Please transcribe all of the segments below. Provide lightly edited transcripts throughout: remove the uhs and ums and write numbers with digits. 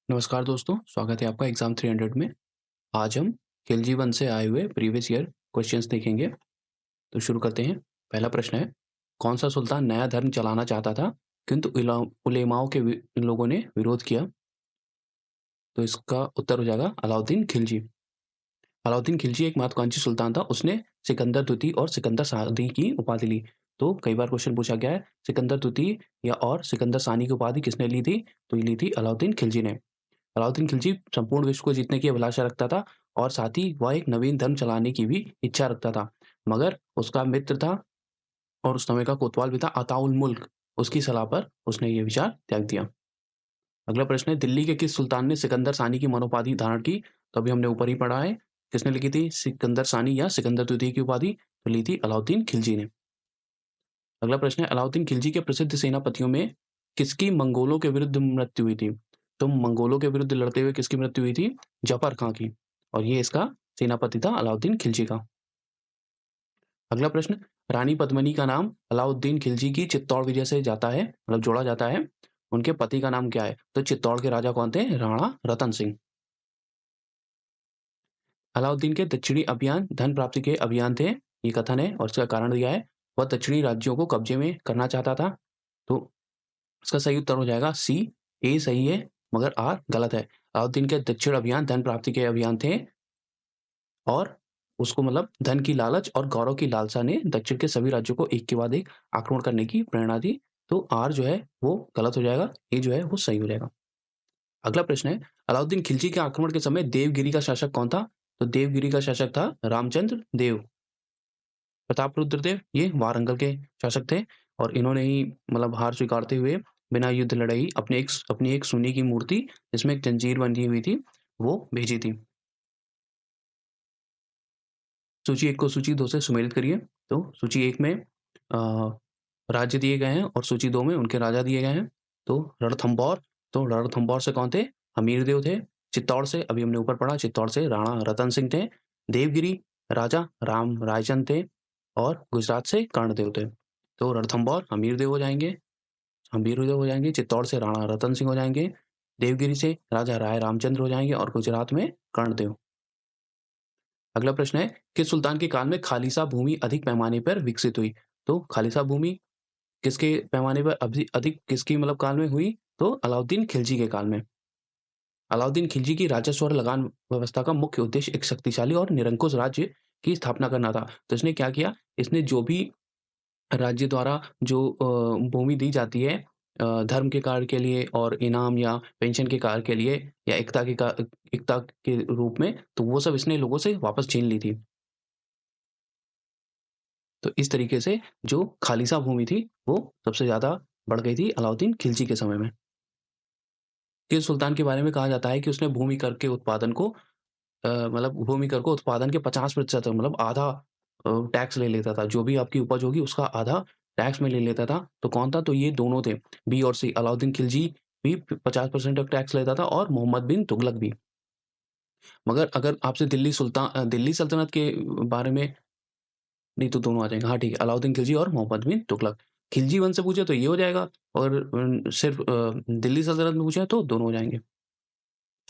नमस्कार दोस्तों, स्वागत है आपका एग्जाम 300 में। आज हम खिलजी वन से आए हुए प्रीवियस ईयर क्वेश्चंस देखेंगे। तो शुरू करते हैं। पहला प्रश्न है, कौन सा सुल्तान नया धर्म चलाना चाहता था किंतु उलेमाओं के लोगों ने विरोध किया? तो इसका उत्तर हो जाएगा अलाउद्दीन खिलजी। अलाउद्दीन खिलजी एक महत्वाकांक्षी सुल्तान था। उसने सिकंदर द्वितीय और सिकंदर सानी की उपाधि ली। तो कई बार क्वेश्चन पूछा गया है, सिकंदर द्वितीय या और सिकंदर सानी की उपाधि किसने ली थी? तो ये ली थी अलाउद्दीन खिलजी ने। अलाउद्दीन खिलजी संपूर्ण विश्व को जीतने की अभिलाषा रखता था और साथ ही वह एक नवीन धर्म चलाने की भी इच्छा रखता था, मगर उसका मित्र था और उस समय का कोतवाल भी था अताउल मुल्क। उसकी सलाह पर उसने ये विचार त्याग दिया। अगला प्रश्न है, दिल्ली के किस सुल्तान ने सिकंदर सानी की मनोपाधि धारण की? तो अभी हमने ऊपर ही पढ़ा है, किसने लिखी थी सिकंदर सानी या सिकंदर द्वितीय की उपाधि? तो ली थी अलाउद्दीन खिलजी ने। अगला प्रश्न है, अलाउद्दीन खिलजी के प्रसिद्ध सेनापतियों में किसकी मंगोलों के विरुद्ध मृत्यु हुई थी? तो मंगोलों के विरुद्ध लड़ते हुए किसकी मृत्यु हुई थी? जफर खां की। और ये इसका सेनापति था अलाउद्दीन खिलजी का। अगला प्रश्न, रानी पद्मिनी का नाम अलाउद्दीन खिलजी की चित्तौड़ विजय से जाता है, मतलब जोड़ा जाता है। उनके पति का नाम क्या है? तो चित्तौड़ के राजा कौन थे? राणा रतन सिंह। अलाउद्दीन के दक्षिणी अभियान धन प्राप्ति के अभियान थे, ये कथन है और इसका कारण दिया है। वह दक्षिणी राज्यों को कब्जे में करना चाहता था। तो इसका सही उत्तर हो जाएगा सी। ए सही है मगर आर गलत है। अलाउद्दीन के दक्षिण अभियान धन प्राप्ति के अभियान थे और उसको मतलब धन की लालच और गौरव की लालसा ने दक्षिण के सभी राज्यों को एक के बाद एक आक्रमण करने की प्रेरणा दी। तो आर जो है वो गलत हो जाएगा, ए जो है वो सही हो जाएगा। अगला प्रश्न है, अलाउद्दीन खिलजी के आक्रमण के समय देवगिरी का शासक कौन था? तो देवगिरी का शासक था रामचंद्र देव। प्रतापरुद्र देव ये वारंगल के शासक थे और इन्होंने ही मतलब हार स्वीकारते हुए बिना युद्ध लड़ाई अपनी एक सोने की मूर्ति जिसमें एक जंजीर बनी हुई थी वो भेजी थी। सूची 1 को सूची 2 से सुमेलित करिए। तो सूची 1 में राज्य दिए गए हैं और सूची 2 में उनके राजा दिए गए हैं। तो रणथंभौर, तो रणथंभौर से कौन थे? हमीरदेव थे। चित्तौड़ से अभी हमने ऊपर पढ़ा, चित्तौड़ से राणा रतन सिंह थे। देवगिरी राजा राम रायचंद थे और गुजरात से कर्णदेव थे। तो रणथंभौर हमीरदेव हो जाएंगे, हमीरदेव हो जाएंगे। चित्तौड़ से राणा रतन सिंह हो जाएंगे। देवगिरी से राजा राय रामचंद्र हो जाएंगे और गुजरात में कर्णदेव। अगला प्रश्न है, किस सुल्तान के काल में खालिसा भूमि अधिक पैमाने पर विकसित हुई? तो खालिसा भूमि किसके पैमाने पर अधिक किसकी मतलब काल में हुई? तो अलाउद्दीन खिलजी के काल में। अलाउद्दीन खिलजी की राजस्व और लगान व्यवस्था का मुख्य उद्देश्य एक शक्तिशाली और निरंकुश राज्य की स्थापना करना था। तो इसने क्या किया? इसने जो भी राज्य द्वारा जो भूमि दी जाती है धर्म के कार्य के लिए और इनाम या पेंशन के कार्य के लिए या एकता के रूप में, तो वो सब इसने लोगों से वापस छीन ली थी। तो इस तरीके से जो खालिसा भूमि थी वो सबसे ज़्यादा बढ़ गई थी अलाउद्दीन खिलजी के समय में। किस सुल्तान के बारे में कहा जाता है कि उसने भूमि कर के उत्पादन को मतलब भूमि कर को उत्पादन के 50% मतलब आधा टैक्स ले लेता था। जो भी आपकी उपज होगी उसका आधा टैक्स में ले लेता था। तो कौन था? तो ये दोनों थे, बी और सी। अलाउद्दीन खिलजी भी 50% तक टैक्स लेता था और मोहम्मद बिन तुगलक भी। मगर अगर आपसे दिल्ली सल्तनत के बारे में, नहीं तो दोनों आ जाएंगे। हाँ ठीक है, अलाउद्दीन खिलजी और मोहम्मद बिन तुगलक। खिलजी वंश से पूछे तो ये हो जाएगा और सिर्फ दिल्ली सल्तनत में पूछे तो दोनों हो जाएंगे।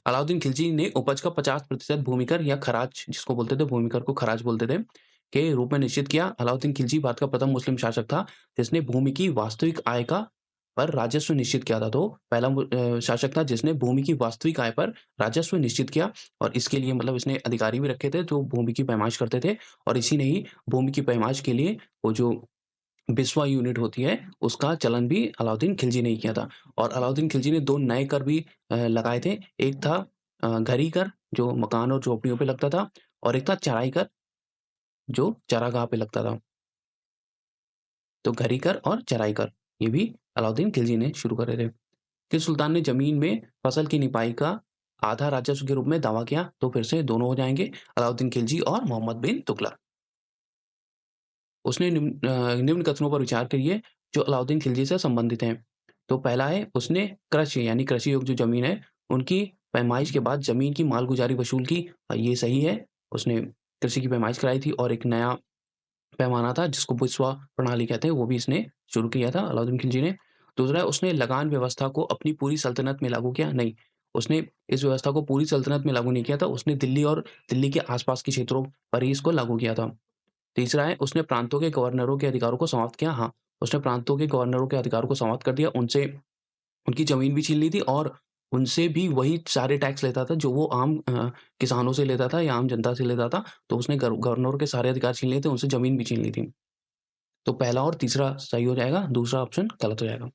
अलाउद्दीन खिलजी ने उपज का 50% भूमिकर या खराज, जिसको बोलते थे भूमिकर को खराज बोलते थे, के रूप में निश्चित किया। अलाउद्दीन खिलजी भारत का प्रथम मुस्लिम शासक था जिसने भूमि की वास्तविक आय का पर राजस्व निश्चित किया था। तो पहला शासक था जिसने भूमि की वास्तविक आय पर राजस्व निश्चित किया और इसके लिए मतलब इसने अधिकारी भी रखे थे जो भूमि की पैमाइश करते थे और इसी ने ही भूमि की पैमाइश के लिए वो जो बिस्वा यूनिट होती है उसका चलन भी अलाउद्दीन खिलजी ने ही किया था। और अलाउद्दीन खिलजी ने 2 नए कर भी लगाए थे। एक था घरी कर जो मकान और झोपड़ियों पे लगता था और एक था चराई कर जो चारागाह पे लगता था। तो घरी कर और चराई कर ये भी अलाउद्दीन खिलजी ने शुरू करे थे। किस सुल्तान ने जमीन में फसल की निपाई का आधा राजस्व के रूप में दावा किया? तो फिर से दोनों हो जाएंगे, अलाउद्दीन खिलजी और मोहम्मद बिन तुगलक। उसने निम्न कथनों पर विचार करिए जो अलाउद्दीन खिलजी से संबंधित हैं। तो पहला है, उसने कृषि यानी कृषि योग्य जो ज़मीन है, उनकी पैमाइश के बाद ज़मीन की मालगुजारी वसूल की। ये सही है, उसने कृषि की पैमाइश कराई थी और एक नया पैमाना था जिसको बिस्वा प्रणाली कहते हैं, वो भी इसने शुरू किया था अलाउद्दीन खिलजी ने। दूसरा है, उसने लगान व्यवस्था को अपनी पूरी सल्तनत में लागू किया? नहीं, उसने इस व्यवस्था को पूरी सल्तनत में लागू नहीं किया था, उसने दिल्ली और दिल्ली के आस-पास के क्षेत्रों पर ही इसको लागू किया था। तीसरा है, उसने प्रांतों के गवर्नरों के अधिकारों को समाप्त किया। हाँ, उसने प्रांतों के गवर्नरों के अधिकारों को समाप्त कर दिया, उनसे उनकी ज़मीन भी छीन ली थी और उनसे भी वही सारे टैक्स लेता था जो वो आम किसानों से लेता था या आम जनता से लेता था। तो उसने गवर्नरों के सारे अधिकार छीन लिए थे, उनसे ज़मीन भी छीन ली थी। तो पहला और तीसरा सही हो जाएगा, दूसरा ऑप्शन गलत हो जाएगा।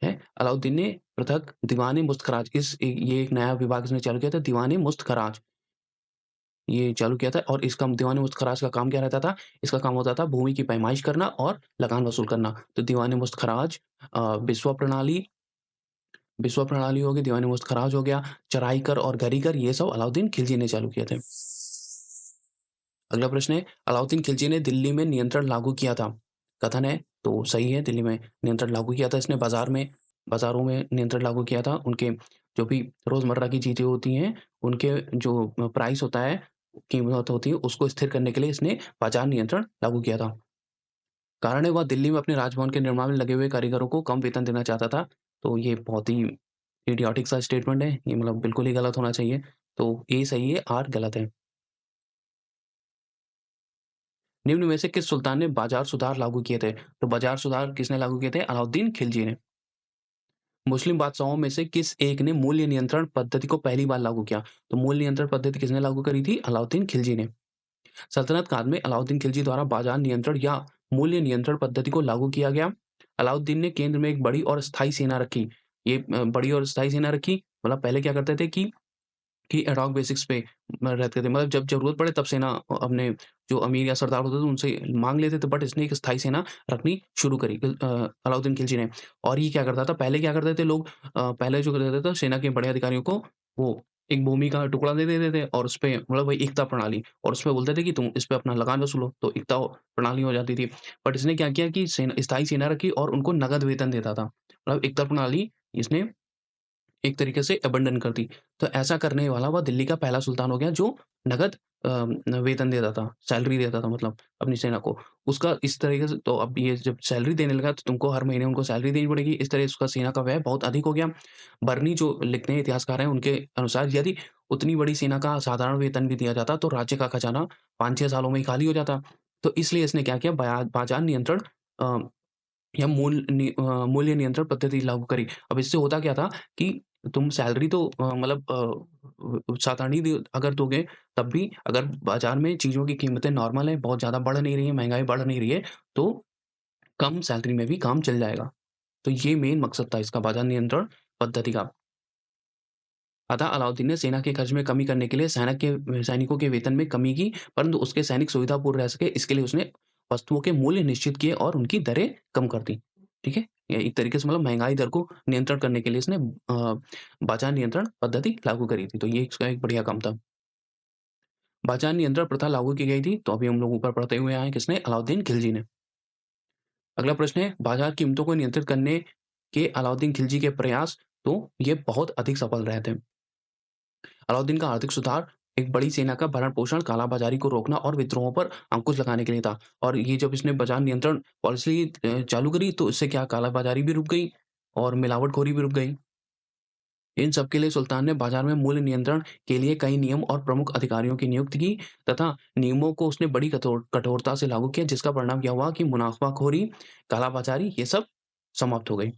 है, अलाउद्दीन ने पृथक दीवान-ए-मुफ्त-खराज ये एक नया विभाग इसने चालू किया था, दीवान-ए-मुफ्त-खराज। ये चालू किया था और इसका दीवान-ए-मुफ्त-खराज का काम क्या रहता था? इसका काम होता था भूमि की पैमाइश करना और लगान वसूल करना। तो दीवान-ए-मुफ्त-खराज बिस्वा प्रणाली हो गई, दीवान-ए-मुफ्त-खराज हो गया, चराई कर और गरी कर ये सब अलाउद्दीन खिलजी ने चालू किए थे। अगला प्रश्न है, अलाउद्दीन खिलजी ने दिल्ली में नियंत्रण लागू किया था। कथन है, तो सही है, दिल्ली में नियंत्रण लागू किया था इसने, बाज़ारों में नियंत्रण लागू किया था। उनके जो भी रोज़मर्रा की चीज़ें होती हैं, उनके जो प्राइस होता है, कीमत होती है, उसको स्थिर करने के लिए इसने बाज़ार नियंत्रण लागू किया था। कारण है, वह दिल्ली में अपने राजभवन के निर्माण में लगे हुए कारीगरों को कम वेतन देना चाहता था। तो ये बहुत ही इडियोटिक सा स्टेटमेंट है, ये मतलब बिल्कुल ही गलत होना चाहिए। तो ए सही है, आर गलत है। निम्न में से किस सुल्तान ने बाजार सुधार लागू किए थे? तो बाजार सुधार किसने लागू किए थे? अलाउद्दीन खिलजी ने। मुस्लिम बादशाहों में से किस एक ने मूल्य नियंत्रण पद्धति को पहली बार लागू किया? तो मूल्य नियंत्रण पद्धति किसने लागू करी थी? अलाउद्दीन खिलजी ने। सल्तनत काल में अलाउद्दीन खिलजी द्वारा बाजार नियंत्रण या मूल्य नियंत्रण पद्धति को लागू किया गया। अलाउद्दीन ने केंद्र में एक बड़ी और स्थायी सेना रखी। ये बड़ी और स्थायी सेना रखी, मतलब पहले क्या करते थे कि एड हॉक बेसिक्स पे रहते थे, मतलब जब ज़रूरत पड़े तब सेना अपने जो अमीर या सरदार होते थे उनसे माँग लेते थे, बट इसने एक स्थायी सेना रखनी शुरू करी अलाउद्दीन खिलजी ने। और ये क्या करता था, पहले क्या करते थे लोग, पहले जो करते थे सेना के बड़े अधिकारियों को वो एक भूमि का टुकड़ा दे देते थे और उसपे मतलब वही एकता प्रणाली, और उसपे बोलते थे कि तुम इस पे अपना लगान वसूलो, तो एकता प्रणाली हो जाती थी। बट इसने क्या किया कि स्थायी सेना रखी और उनको नगद वेतन देता था। मतलब एकता प्रणाली इसने एक तरीके से अबंडन कर दी। तो ऐसा करने वाला वह दिल्ली का पहला सुल्तान हो गया जो नगद वेतन देता था, सैलरी देता था, मतलब अपनी सेना को। उसका इस तरीके से तो अब ये जब सैलरी देने लगा तो तुमको हर महीने उनको सैलरी देनी पड़ेगी। इस तरह से उसका सेना का व्यय बहुत अधिक हो गया। बर्नी जो लिखते हैं इतिहासकार हैं उनके अनुसार यदि उतनी बड़ी सेना का साधारण वेतन भी दिया जाता तो राज्य का खजाना 5-6 सालों में ही खाली हो जाता। तो इसलिए इसने क्या किया, बाजार नियंत्रण अ या मूल्य नियंत्रण पद्धति लागू करी। अब इससे होता क्या था कि तुम सैलरी तो मतलब साधारण ही अगर दोगे, तब भी अगर बाज़ार में चीज़ों की कीमतें नॉर्मल हैं, बहुत ज़्यादा बढ़ नहीं रही हैं, महँगाई बढ़ नहीं रही है, तो कम सैलरी में भी काम चल जाएगा। तो ये मेन मकसद था इसका बाज़ार नियंत्रण पद्धति का। अतः अलाउद्दीन ने सेना के खर्च में कमी करने के लिए सैनिकों के वेतन में कमी की, परंतु उसके सैनिक सुविधापूर्ण रह सके, इसके लिए उसने वस्तुओं के मूल्य निश्चित किए और उनकी दरें कम कर दी। ठीक है? ये एक तरीके से मतलब महँगाई दर को नियंत्रण करने के लिए इसने बाज़ार नियंत्रण पद्धति लागू करी थी, तो ये इसका एक बढ़िया काम था। बाज़ार नियंत्रण प्रथा लागू की गई थी, तो अभी हम लोग ऊपर पढ़ते हुए आए हैं, किसने? अलाउद्दीन खिलजी ने। अगला प्रश्न है, बाज़ार कीमतों को नियंत्रित करने के अलाउद्दीन खिलजी के प्रयास, तो ये बहुत अधिक सफल रहे थे। अलाउद्दीन का आर्थिक सुधार एक बड़ी सेना का भरण-पोषण, कालाबाज़ारी को रोकना और विद्रोहों पर अंकुश लगाने के लिए था। और ये जब इसने बाज़ार नियंत्रण पॉलिसी चालू करी तो इससे क्या कालाबाज़ारी भी रुक गई और मिलावटखोरी भी रुक गई। इन सब के लिए सुल्तान ने बाज़ार में मूल्य नियंत्रण के लिए कई नियम और प्रमुख अधिकारियों की नियुक्ति की तथा नियमों को उसने बड़ी कठोरता से लागू किया, जिसका परिणाम क्या हुआ कि मुनाफ़ाखोरी, कालाबाज़ारी ये सब समाप्त हो गई।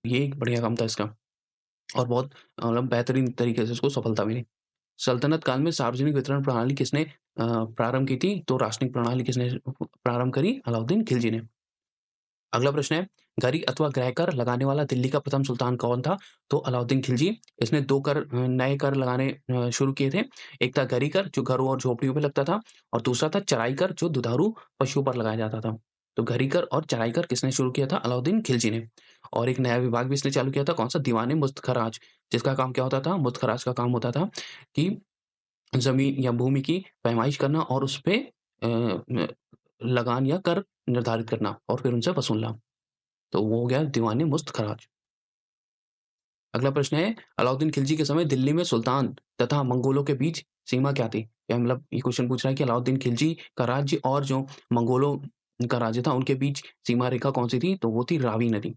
ये एक बढ़िया काम था इसका और बहुत मतलब बेहतरीन तरीके से इसको सफलता मिली। सल्तनत काल में सार्वजनिक वितरण प्रणाली किसने प्रारंभ की थी? तो राशनिक प्रणाली किसने प्रारंभ करी? अलाउद्दीन खिलजी ने। अगला प्रश्न है, गरी अथवा गृह कर लगाने वाला दिल्ली का प्रथम सुल्तान कौन था? तो अलाउद्दीन खिलजी। इसने 2 नए कर लगाने शुरू किए थे। एक था गरी कर जो घरों और झोपड़ियों पे लगता था और दूसरा था चराई कर जो दुधारू पशुओं पर लगाया जाता था। तो गरी कर और चराई कर किसने शुरू किया था? अलाउद्दीन खिलजी ने। और एक नया विभाग भी इसने चालू किया था, कौन-सा? दीवान-ए-मुफ्त-खराज, जिसका काम क्या होता था? मुफ्त-खराज का काम होता था कि ज़मीन या भूमि की पैमाइश करना और उसपे न लगान या कर निर्धारित करना और फिर उनसे वसूलना। तो वो हो गया दीवान-ए-मुफ्त-खराज। अगला प्रश्न है, अलाउद्दीन खिलजी के समय दिल्ली में सुल्तान तथा मंगोलों के बीच सीमा क्या थी? या मतलब ये क्वेश्चन पूछ रहा है कि अलाउद्दीन खिलजी का राज्य और जो मंगोलों का राज्य था, उनके बीच सीमा रेखा कौन-सी थी? तो वो थी रावी नदी।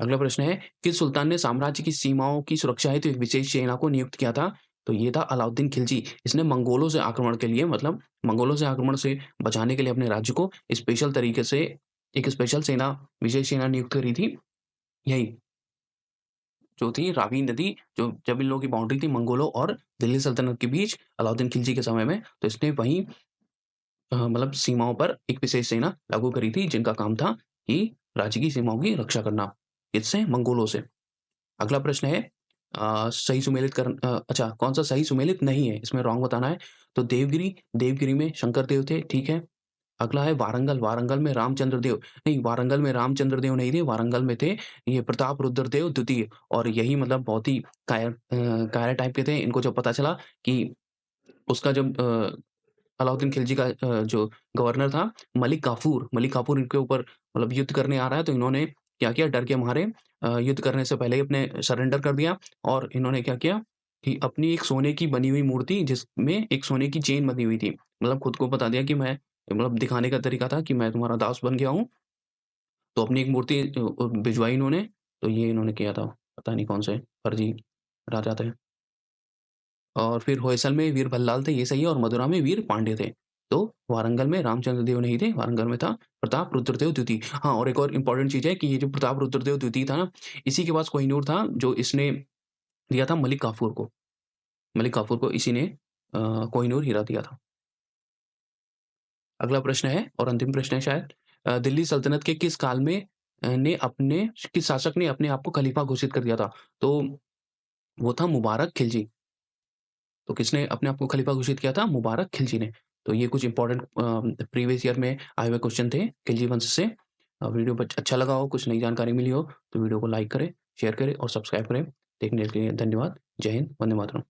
अगला प्रश्न है, किस सुल्तान ने साम्राज्य की सीमाओं की सुरक्षा हेतु एक विशेष सेना को नियुक्त किया था? तो ये था अलाउद्दीन खिलजी। इसने मंगोलों से आक्रमण के लिए मतलब मंगोलों से आक्रमण से बचाने के लिए अपने राज्य को स्पेशल तरीके से एक स्पेशल सेना, विशेष सेना नियुक्त करी थी। यही जो थी रावी नदी, जो जब इन लोगों की बाउंड्री थी मंगोलों और दिल्ली सल्तनत के बीच अलाउद्दीन खिलजी के समय में, तो इसने वहीं मतलब सीमाओं पर एक विशेष सेना लागू करी थी, जिनका काम था कि राज्य की सीमाओं की रक्षा करना। किससे? मंगोलों से। अगला प्रश्न है सही सुमेलित अच्छा, कौन-सा सही सुमेलित नहीं है? इसमें रॉन्ग बताना है। तो देवगिरी, देवगिरी में शंकर देव थे, ठीक है। अगला है वारंगल, वारंगल में रामचंद्र देव, नहीं वारंगल में रामचंद्र देव नहीं थे, वारंगल में थे ये प्रताप रुद्र देव द्वितीय, और यही मतलब बहुत ही कायर टाइप के थे। इनको जब पता चला कि उसका जब अलाउद्दीन खिलजी का जो गवर्नर था मलिक काफूर इनके ऊपर मतलब युद्ध करने आ रहा है, तो इन्होंने क्या किया, डर के मारे युद्ध करने से पहले ही अपने सरेंडर कर दिया, और इन्होंने क्या किया कि अपनी एक सोने की बनी हुई मूर्ति, जिसमें एक सोने की चेन बनी हुई थी, मतलब खुद को बता दिया कि मैं, मतलब दिखाने का तरीका था कि मैं तुम्हारा दास बन गया हूँ। तो अपनी एक मूर्ति भिजवाई इन्होंने, तो ये इन्होंने किया था। पता नहीं कौन से फर्जी राजा थे। और फिर होयसल में वीर भल्लाल थे, ये सही है, और मदुरा में वीर पांड्य थे। तो वारंगल में रामचंद्र देव नहीं थे, वारंगल में था प्रताप रुद्रदेव द्वितीय। हाँ, और एक और इम्पोर्टेंट चीज़ है कि ये जो प्रताप रुद्रदेव द्वितीय था ना, इसी के पास कोहिनूर था, जो इसने दिया था मलिक काफूर को। मलिक काफूर को इसी ने कोहिनूर हीरा दिया था। अगला प्रश्न है और अंतिम प्रश्न है शायद, दिल्ली सल्तनत के किस काल में किस शासक ने अपने आप को खलीफा घोषित कर दिया था? तो वो था मुबारक खिलजी। तो किसने अपने आप को खलीफा घोषित किया था? मुबारक खिलजी ने। तो ये कुछ इंपॉर्टेंट प्रीवियस ईयर में आए हुए क्वेश्चन थे खिलजी वंश से। वीडियो अच्छा लगा हो, कुछ नई जानकारी मिली हो, तो वीडियो को लाइक करें, शेयर करें और सब्सक्राइब करें। देखने के लिए धन्यवाद। जय हिंद, वंदे मातरम।